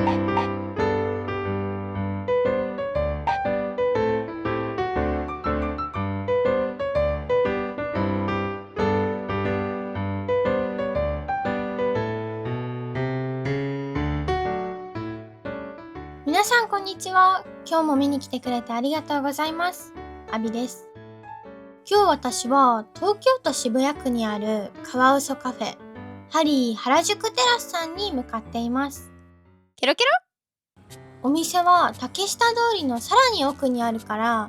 皆さんこんにちは。今日も見に来てくれてありがとうございます。アビです。今日私は東京都渋谷区にあるカワウソカフェハリー原宿テラスさんに向かっています。ケロケロ。お店は竹下通りのさらに奥にあるから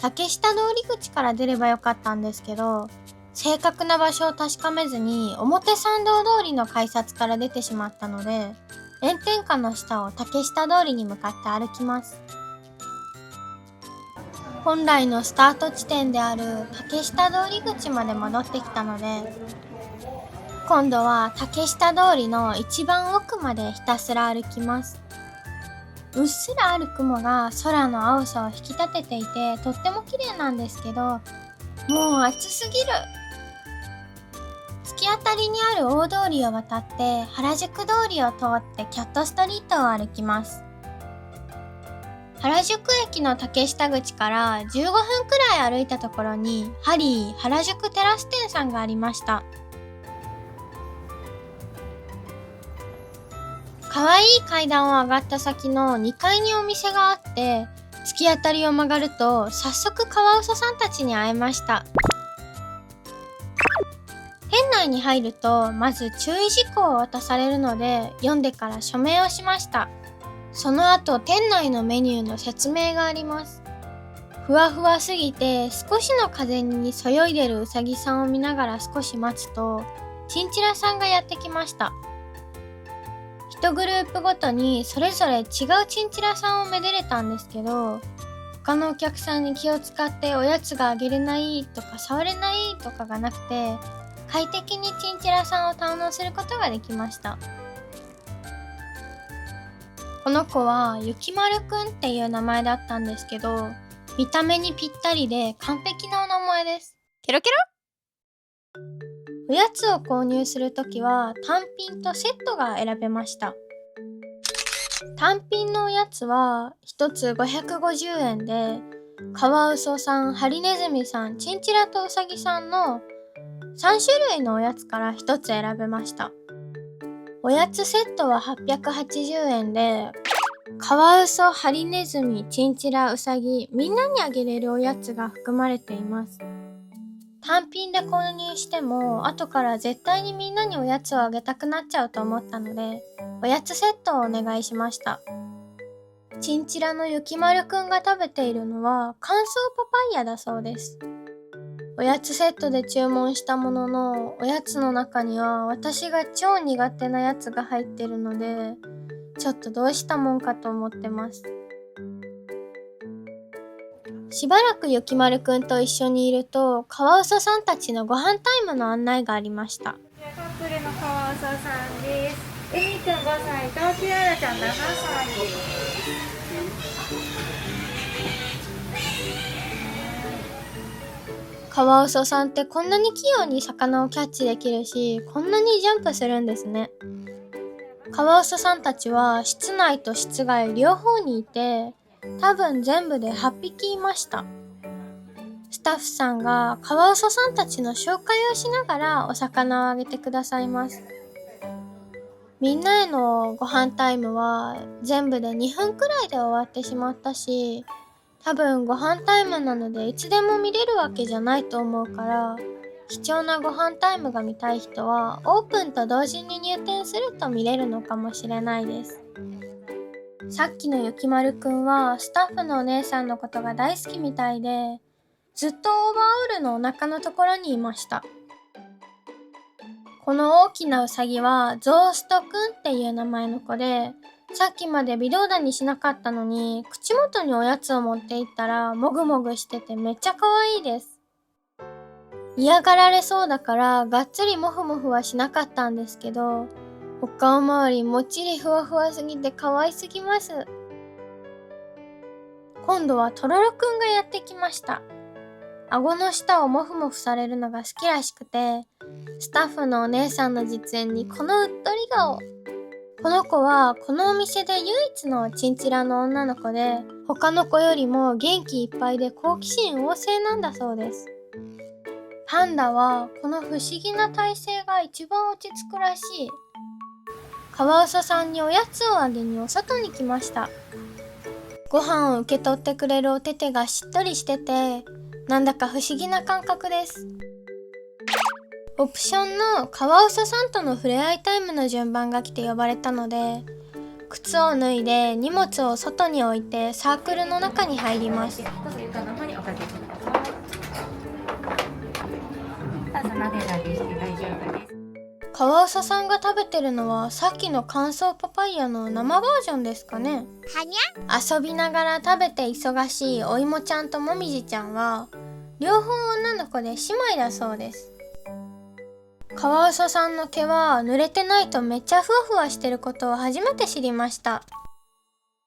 竹下通り口から出ればよかったんですけど、正確な場所を確かめずに表参道通りの改札から出てしまったので、炎天下の下を竹下通りに向かって歩きます。本来のスタート地点である竹下通り口まで戻ってきたので、今度は竹下通りの一番奥までひたすら歩きます。うっすらある雲が空の青さを引き立てていてとっても綺麗なんですけど、もう暑すぎる。突き当たりにある大通りを渡って原宿通りを通ってキャットストリートを歩きます。原宿駅の竹下口から15分くらい歩いたところにハリー原宿テラス店さんがありました。かわいい階段を上がった先の2階にお店があって、突き当たりを曲がると早速カワウソさんたちに会えました。店内に入るとまず注意事項を渡されるので読んでから署名をしました。その後店内のメニューの説明があります。ふわふわすぎて少しの風にそよいでるうさぎさんを見ながら少し待つとチンチラさんがやってきました。一グループごとにそれぞれ違うチンチラさんをめでれたんですけど、他のお客さんに気を使っておやつがあげれないとか触れないとかがなくて、快適にチンチラさんを堪能することができました。この子はゆきまるくんっていう名前だったんですけど、見た目にぴったりで完璧なお名前です。ケロケロ。おやつを購入するときは単品とセットが選べました。単品のおやつは1つ550円で、カワウソさん、ハリネズミさん、チンチラとウサギさんの3種類のおやつから1つ選べました。おやつセットは880円で、カワウソ、ハリネズミ、チンチラ、ウサギ、みんなにあげれるおやつが含まれています。単品で購入しても後から絶対にみんなにおやつをあげたくなっちゃうと思ったので、おやつセットをお願いしました。チンチラのゆきまるくんが食べているのは乾燥パパイヤだそうです。おやつセットで注文したものの、おやつの中には私が超苦手なやつが入ってるので、ちょっとどうしたもんかと思ってます。しばらくゆきまるくんと一緒にいると、カワウソさんたちのご飯タイムの案内がありました。隠れのカワウソさんです。エミくん5歳とキララちゃん7歳です。カワウソさんってこんなに器用に魚をキャッチできるし、こんなにジャンプするんですね。カワウソさんたちは室内と室外両方にいて、多分全部で8匹いました。スタッフさんがカワウソさんたちの紹介をしながらお魚をあげてくださいます。みんなへのご飯タイムは全部で2分くらいで終わってしまったし、多分ご飯タイムなのでいつでも見れるわけじゃないと思うから、貴重なご飯タイムが見たい人はオープンと同時に入店すると見れるのかもしれないです。さっきのゆきまるくんはスタッフのお姉さんのことが大好きみたいで、ずっとオーバーオールのお腹のところにいました。この大きなウサギはゾーストくんっていう名前の子で、さっきまで微動だにしなかったのに口元におやつを持っていったらもぐもぐしててめっちゃ可愛いです。嫌がられそうだからがっつりモフモフはしなかったんですけど、お顔周りもっちりふわふわすぎて可愛すぎます。今度はトロロくんがやってきました。顎の下をモフモフされるのが好きらしくて、スタッフのお姉さんの実演にこのうっとり顔。この子はこのお店で唯一のチンチラの女の子で、他の子よりも元気いっぱいで好奇心旺盛なんだそうです。パンダはこの不思議な体勢が一番落ち着くらしい。カワウソさんにおやつをあげにお外に来ました。ご飯を受け取ってくれるお手手がしっとりしてて、なんだか不思議な感覚です。オプションのカワウソさんとの触れ合いタイムの順番が来て呼ばれたので、靴を脱いで荷物を外に置いてサークルの中に入ります。どうぞ床の方におかけください。どうぞなでなでして大丈夫です。カワウソさんが食べてるのはさっきの乾燥パパイヤの生バージョンですかね。遊びながら食べて忙しいおいもちゃんともみじちゃんは両方女の子で姉妹だそうです。カワウソさんの毛は濡れてないとめっちゃふわふわしてることを初めて知りました。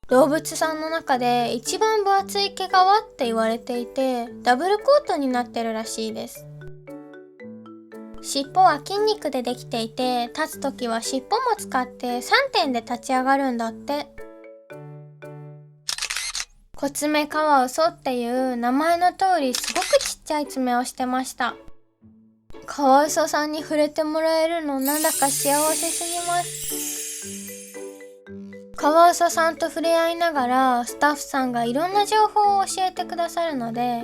動物さんの中で一番分厚い毛皮って言われていて、ダブルコートになってるらしいです。尻尾は筋肉でできていて、立つときは尻尾も使って3点で立ち上がるんだって。コツメカワウソっていう名前の通りすごくちっちゃい爪をしてました。カワウソさんに触れてもらえるのなんだか幸せすぎます。カワウソさんと触れ合いながらスタッフさんがいろんな情報を教えてくださるので、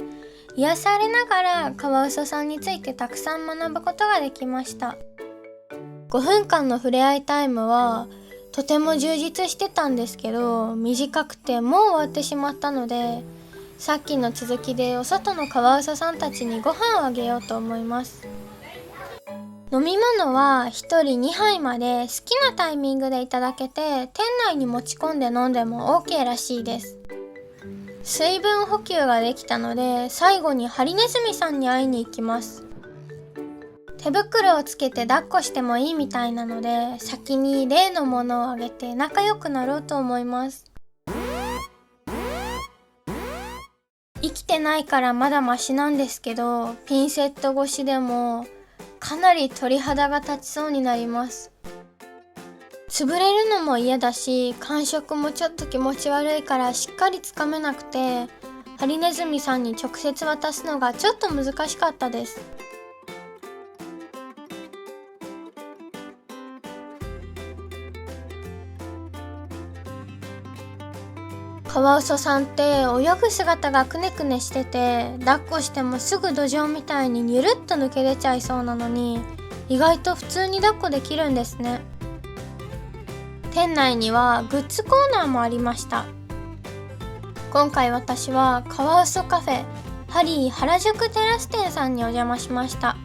癒されながらカワウソさんについてたくさん学ぶことができました。5分間の触れ合いタイムはとても充実してたんですけど、短くてもう終わってしまったので、さっきの続きでお外のカワウソさんたちにご飯をあげようと思います。飲み物は1人2杯まで好きなタイミングでいただけて、店内に持ち込んで飲んでも OK らしいです。水分補給ができたので、最後にハリネズミさんに会いに行きます。手袋をつけて抱っこしてもいいみたいなので、先に例のものをあげて仲良くなろうと思います。生きてないからまだマシなんですけど、ピンセット越しでもかなり鳥肌が立ちそうになります。潰れるのも嫌だし、感触もちょっと気持ち悪いからしっかりつかめなくて、ハリネズミさんに直接渡すのがちょっと難しかったです。カワウソさんって泳ぐ姿がくねくねしてて、抱っこしてもすぐ土壌みたいにニュルッと抜け出ちゃいそうなのに、意外と普通に抱っこできるんですね。店内にはグッズコーナーもありました。今回私はカワウソカフェハリー原宿テラス店さんにお邪魔しました。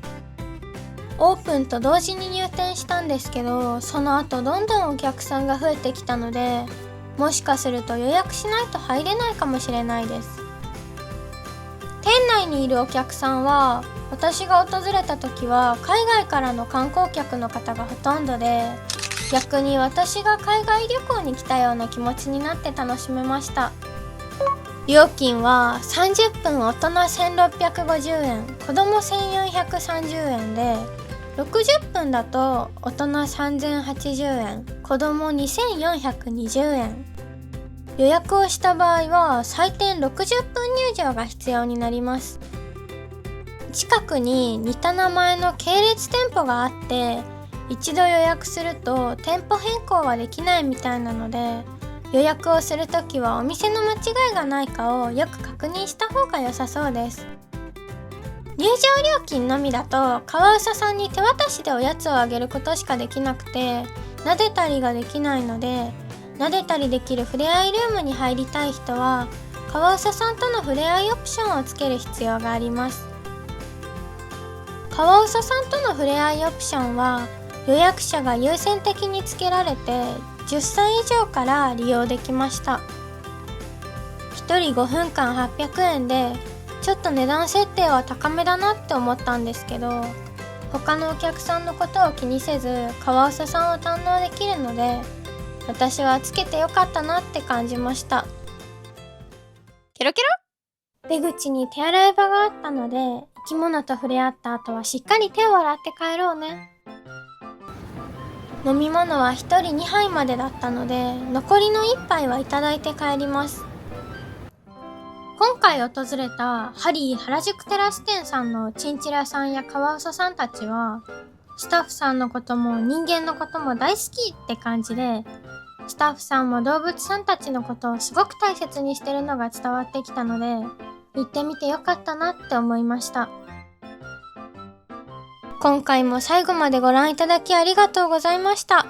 オープンと同時に入店したんですけど、その後どんどんお客さんが増えてきたので、もしかすると予約しないと入れないかもしれないです。店内にいるお客さんは、私が訪れた時は海外からの観光客の方がほとんどで、逆に私が海外旅行に来たような気持ちになって楽しめました。料金は30分大人1650円、子供1430円で、60分だと大人3080円、子供2420円。予約をした場合は最低60分入場が必要になります。近くに似た名前の系列店舗があって、一度予約すると店舗変更はできないみたいなので、予約をするときはお店の間違いがないかをよく確認した方が良さそうです。入場料金のみだとカワウソさんに手渡しでおやつをあげることしかできなくて、撫でたりができないので、撫でたりできる触れ合いルームに入りたい人はカワウソさんとの触れ合いオプションをつける必要があります。カワウソさんとの触れ合いオプションは予約者が優先的につけられて、10歳以上から利用できました。1人5分間800円で、ちょっと値段設定は高めだなって思ったんですけど、他のお客さんのことを気にせずカワウソさんを堪能できるので、私はつけてよかったなって感じました。ケロケロ。出口に手洗い場があったので、生き物と触れ合った後はしっかり手を洗って帰ろうね。飲み物は1人2杯までだったので、残りの1杯はいただいて帰ります。今回訪れたハリー原宿テラス店さんのチンチラさんやカワウソさんたちは、スタッフさんのことも人間のことも大好きって感じで、スタッフさんも動物さんたちのことをすごく大切にしてるのが伝わってきたので、行ってみてよかったなって思いました。今回も最後までご覧いただきありがとうございました。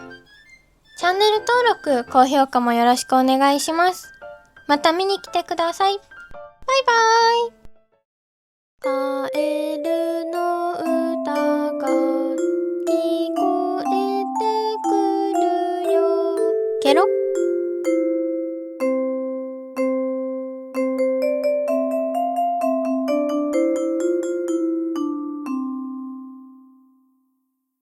チャンネル登録、高評価もよろしくお願いします。また見に来てください。バイバーイ。カエルの歌が聞こえてくるよ。ケロッ。